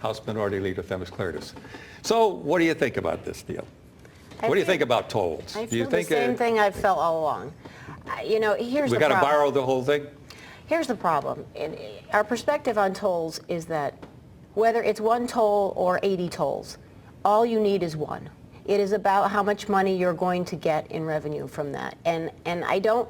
House Minority Leader Themis Klarides. So what do you think about this deal? What do you think about tolls? I do you feel think the same thing I've felt all along. You know, here's we the problem. got to borrow the whole thing? Here's the problem. Our perspective on tolls is that whether it's one toll or 80 tolls, all you need is one. It is about how much money you're going to get in revenue from that. And I don't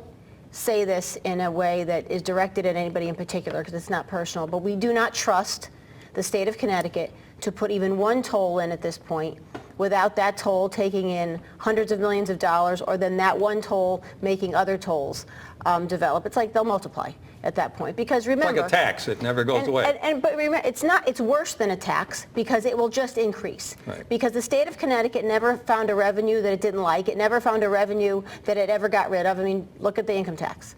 say this in a way that is directed at anybody in particular because it's not personal, but we do not trust the state of Connecticut to put even one toll in at this point without that toll taking in hundreds of millions of dollars, or then that one toll making other tolls develop. It's like they'll multiply at that point, because remember, it's like a tax. It never goes away. But remember, it's worse than a tax because it will just increase. Right. Because the state of Connecticut never found a revenue that it didn't like. It never found a revenue that it ever got rid of. I mean, look at the income tax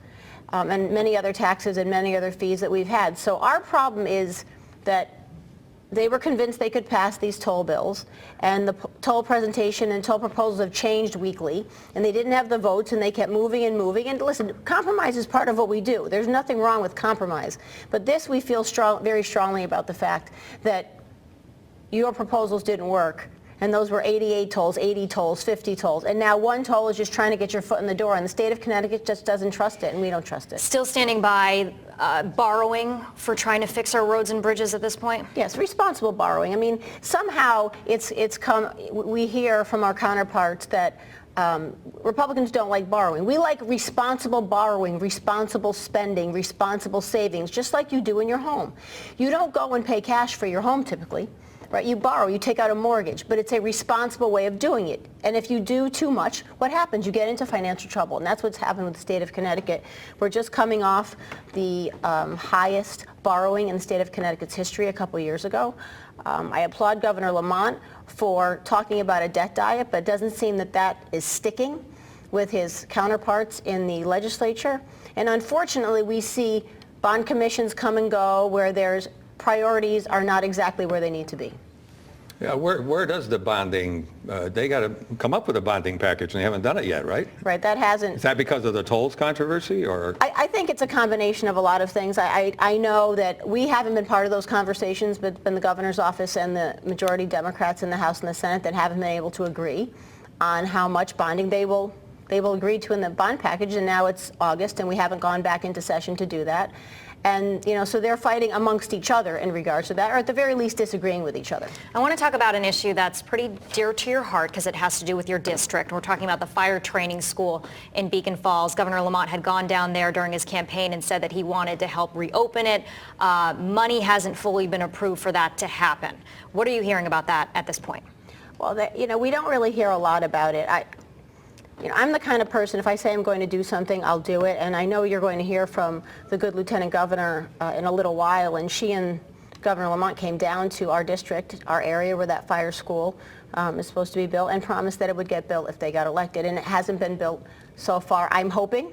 and many other taxes and many other fees that we've had. So our problem is that they were convinced they could pass these toll bills, and the toll presentation and toll proposals have changed weekly, and they didn't have the votes, and they kept moving and moving. And listen, compromise is part of what we do. There's nothing wrong with compromise. But this, we feel very strongly about the fact that your proposals didn't work, and those were 88 tolls, 80 tolls, 50 tolls, and now one toll is just trying to get your foot in the door, and the state of Connecticut just doesn't trust it, and we don't trust it. Still standing by borrowing for trying to fix our roads and bridges at this point? Yes, responsible borrowing. I mean, somehow we hear from our counterparts that Republicans don't like borrowing. We like responsible borrowing, responsible spending, responsible savings, just like you do in your home. You don't go and pay cash for your home typically. Right, you borrow, you take out a mortgage, but it's a responsible way of doing it. And if you do too much, what happens? You get into financial trouble, and that's what's happened with the state of Connecticut. We're just coming off the highest borrowing in the state of Connecticut's history a couple years ago. I applaud Governor Lamont for talking about a debt diet, but it doesn't seem that that is sticking with his counterparts in the legislature. And unfortunately, we see bond commissions come and go where there's priorities are not exactly where they need to be. Yeah, where does the bonding, they got to come up with a bonding package, and they haven't done it yet, right? Right, that hasn't. Is that because of the tolls controversy, or? I think it's a combination of a lot of things. I know that we haven't been part of those conversations, but it's been the governor's office and the majority Democrats in the House and the Senate that haven't been able to agree on how much bonding they will agree to in the bond package, and now it's August, and we haven't gone back into session to do that. And, you know, so they're fighting amongst each other in regards to that, or at the very least disagreeing with each other. I want to talk about an issue that's pretty dear to your heart because it has to do with your district. We're talking about the fire training school in Beacon Falls. Governor Lamont had gone down there during his campaign and said that he wanted to help reopen it. Money hasn't fully been approved for that to happen. What are you hearing about that at this point? Well, you know, we don't really hear a lot about it. I'm the kind of person, if I say I'm going to do something, I'll do it. And I know you're going to hear from the good Lieutenant Governor in a little while. And she and Governor Lamont came down to our district, our area where that fire school is supposed to be built, and promised that it would get built if they got elected. And it hasn't been built so far. I'm hoping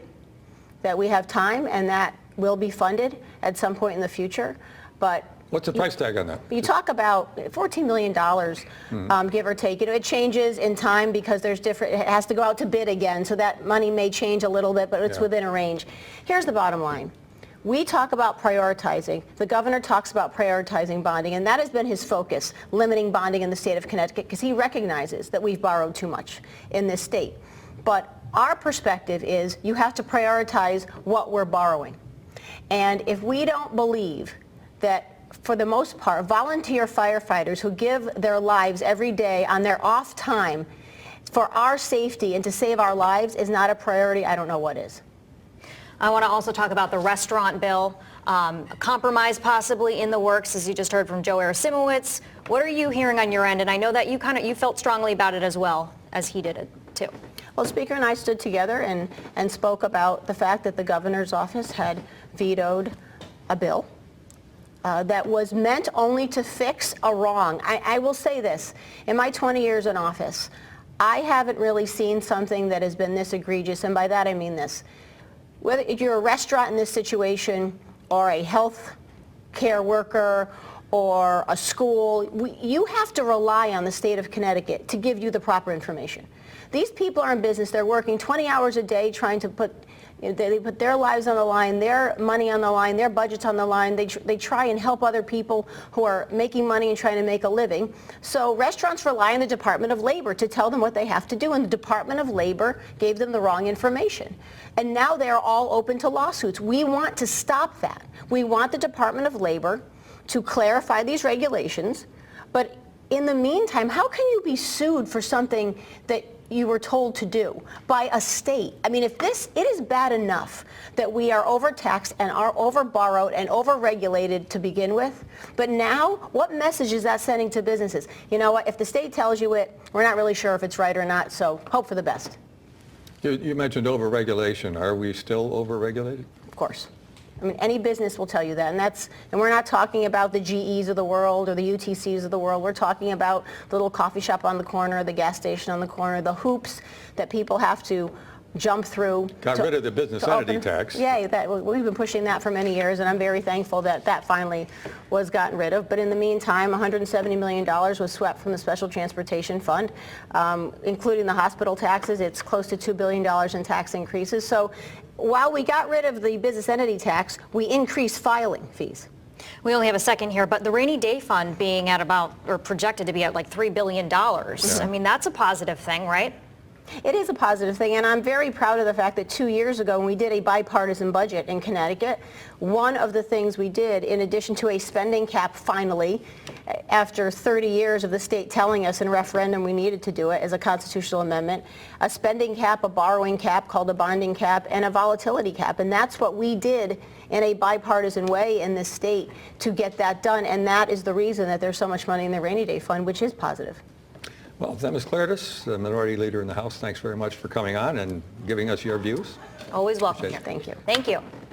that we have time and that will be funded at some point in the future. But what's the price tag on that? You talk about $14 million, give or take. You know, it changes in time because there's different, it has to go out to bid again, so that money may change a little bit, but it's within a range. Here's the bottom line. We talk about prioritizing. The governor talks about prioritizing bonding, and that has been his focus, limiting bonding in the state of Connecticut, because he recognizes that we've borrowed too much in this state. But our perspective is you have to prioritize what we're borrowing. And if we don't believe that, for the most part, volunteer firefighters who give their lives every day on their off time for our safety and to save our lives is not a priority, I don't know what is. I want to also talk about the restaurant bill, a compromise possibly in the works, as you just heard from Joe Arasimowicz. What are you hearing on your end? And I know that you felt strongly about it as well, as he did it too. Well, Speaker and I stood together and spoke about the fact that the governor's office had vetoed a bill that was meant only to fix a wrong. I will say this, in my 20 years in office, I haven't really seen something that has been this egregious, and by that I mean this. Whether you're a restaurant in this situation, or a health care worker, or a school, you have to rely on the state of Connecticut to give you the proper information. These people are in business, they're working 20 hours a day trying to put They put their lives on the line, their money on the line, their budgets on the line. They try and help other people who are making money and trying to make a living. So restaurants rely on the Department of Labor to tell them what they have to do, and the Department of Labor gave them the wrong information. And now they're all open to lawsuits. We want to stop that. We want the Department of Labor to clarify these regulations, but in the meantime, how can you be sued for something that you were told to do by a state? I mean, it is bad enough that we are overtaxed and are overborrowed and overregulated to begin with, but now what message is that sending to businesses? You know what, if the state tells you it, we're not really sure if it's right or not, so hope for the best. You mentioned overregulation. Are we still overregulated? Of course. I mean, any business will tell you that, and we're not talking about the GEs of the world or the UTCs of the world. We're talking about the little coffee shop on the corner, the gas station on the corner, the hoops that people have to jump through. Got rid of the business entity tax. Yeah, we've been pushing that for many years, and I'm very thankful that that finally was gotten rid of. But in the meantime, $170 million was swept from the Special Transportation Fund, including the hospital taxes. It's close to $2 billion in tax increases. So while we got rid of the business entity tax, we increased filing fees. We only have a second here, but the rainy day fund being at about, or projected to be at like $3 billion. Yeah. I mean, that's a positive thing, right? It is a positive thing, and I'm very proud of the fact that 2 years ago when we did a bipartisan budget in Connecticut, one of the things we did, in addition to a spending cap finally, after 30 years of the state telling us in referendum we needed to do it as a constitutional amendment, a spending cap, a borrowing cap called a bonding cap, and a volatility cap. And that's what we did in a bipartisan way in this state to get that done, and that is the reason that there's so much money in the rainy day fund, which is positive. Well, Themis Klarides, the Minority Leader in the House, thanks very much for coming on and giving us your views. Always welcome Appreciate here. it. Thank you. Thank you.